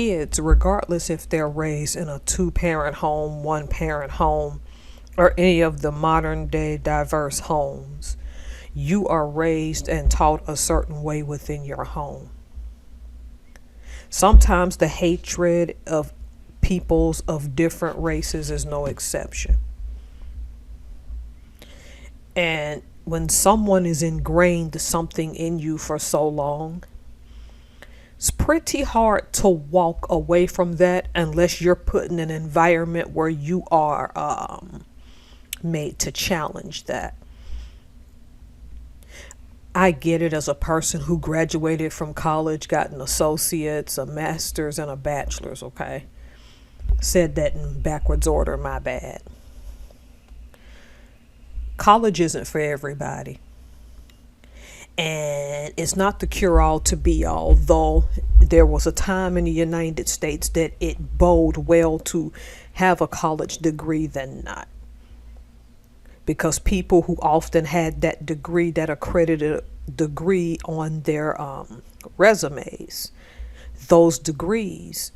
kids, regardless if they're raised in a two-parent home, one-parent home, or any of the modern day diverse homes, you are raised and taught a certain way within your home. Sometimes the hatred of peoples of different races is no exception. And when someone is ingrained something in you for so long, it's pretty hard to walk away from that unless you're put in an environment where you are made to challenge that. I get it as a person who graduated from college, got an associate's, a master's, and a bachelor's, okay? Said that in backwards order, my bad. College isn't for everybody. And it's not the cure-all to be-all, though there was a time in the United States that it bode well to have a college degree than not. Because people who often had that degree, that accredited degree on their resumes, those degrees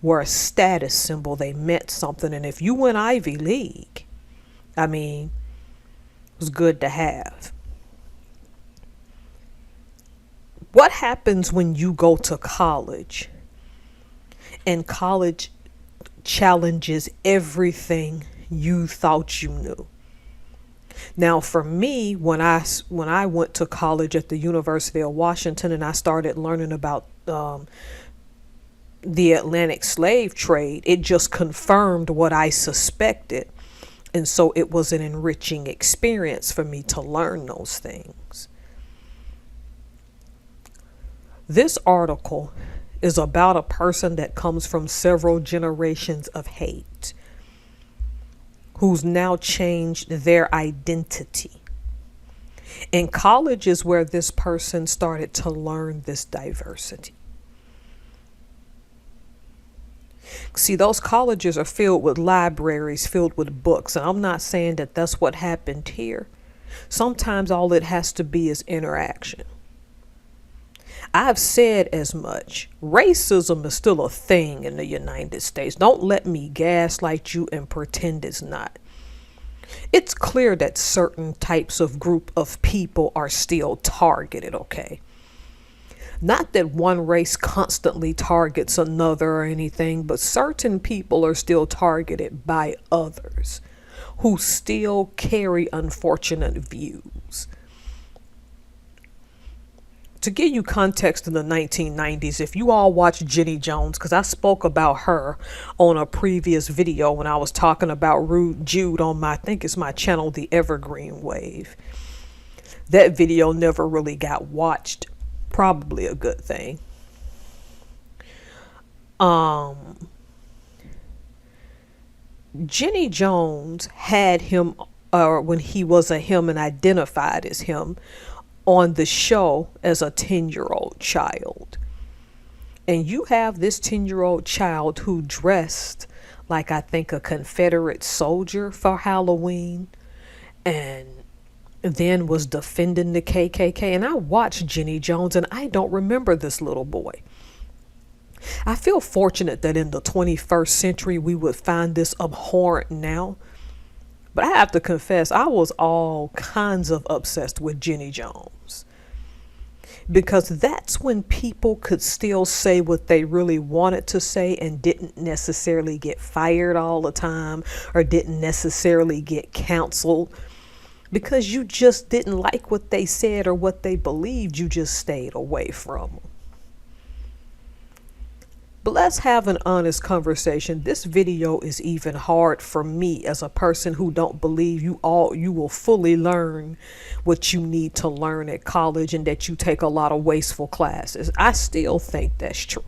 were a status symbol. They meant something. And if you went Ivy League, I mean, it was good to have. What happens when you go to college and college challenges everything you thought you knew? Now, for me, when I went to college at the University of Washington and I started learning about the Atlantic slave trade, it just confirmed what I suspected. And so it was an enriching experience for me to learn those things. This article is about a person that comes from several generations of hate, who's now changed their identity. And college is where this person started to learn this diversity. See, those colleges are filled with libraries, filled with books. And I'm not saying that that's what happened here. Sometimes all it has to be is interaction. I've said as much. Racism is still a thing in the United States. Don't let me gaslight you and pretend it's not. It's clear that certain types of group of people are still targeted, okay? Not that one race constantly targets another or anything, but certain people are still targeted by others who still carry unfortunate views. To give you context in the 1990s, if you all watch Jenny Jones, because I spoke about her on a previous video when I was talking about Rude Jude on I think it's my channel, The Evergreen Wave. That video never really got watched. Probably a good thing. Jenny Jones had him, when he was a him and identified as him, on the show as a 10-year-old child. And you have this 10-year-old child who dressed like, I think, a Confederate soldier for Halloween, and then was defending the KKK. And I watched Jenny Jones and I don't remember this little boy. I feel fortunate that in the 21st century we would find this abhorrent now. But I have to confess, I was all kinds of obsessed with Jenny Jones. Because that's when people could still say what they really wanted to say and didn't necessarily get fired all the time or didn't necessarily get counseled. Because you just didn't like what they said or what they believed, you just stayed away from them. But let's have an honest conversation. This video is even hard for me as a person who don't believe you will fully learn what you need to learn at college and that you take a lot of wasteful classes. I still think that's true.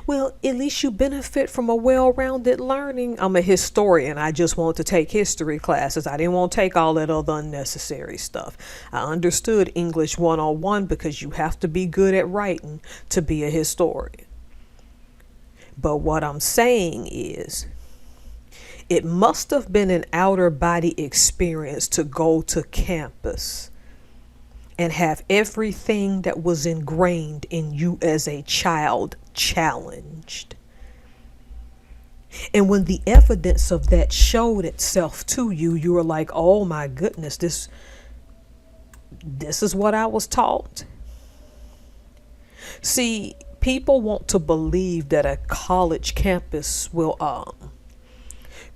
Well, at least you benefit from a well-rounded learning. I'm a historian. I just want to take history classes. I didn't want to take all that other unnecessary stuff. I understood English 101 because you have to be good at writing to be a historian. But what I'm saying is, it must have been an outer body experience to go to campus and have everything that was ingrained in you as a child challenged. And when the evidence of that showed itself to you, you were like, oh my goodness, this is what I was taught. See, people want to believe that a college campus will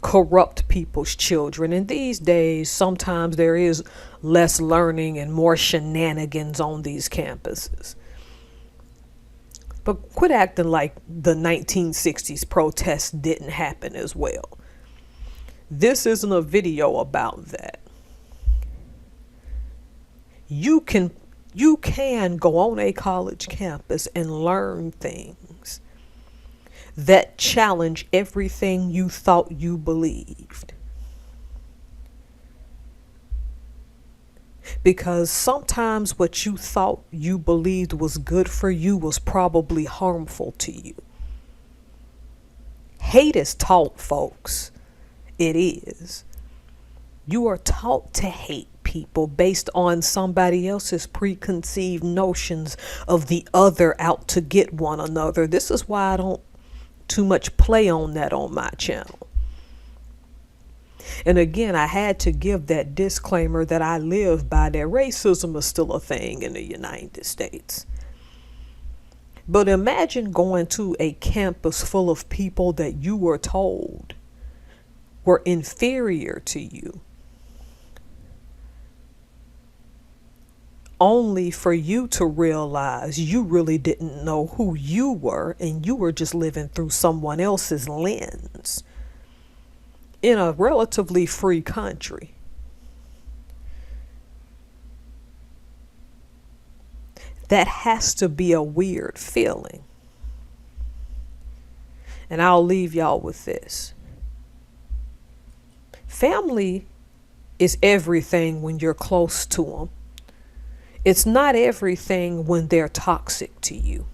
corrupt people's children. And these days, sometimes there is less learning and more shenanigans on these campuses. But quit acting like the 1960s protests didn't happen as well. This isn't a video about that. You can go on a college campus and learn things that challenge everything you thought you believed. Because sometimes what you thought you believed was good for you was probably harmful to you. Hate is taught, folks. It is. You are taught to hate people based on somebody else's preconceived notions of the other out to get one another. This is why I don't too much play on that on my channel. And again, I had to give that disclaimer that I live by, that racism is still a thing in the United States. But imagine going to a campus full of people that you were told were inferior to you, only for you to realize you really didn't know who you were and you were just living through someone else's lens in a relatively free country. That has to be a weird feeling. And I'll leave y'all with this. Family is everything when you're close to them. It's not everything when they're toxic to you.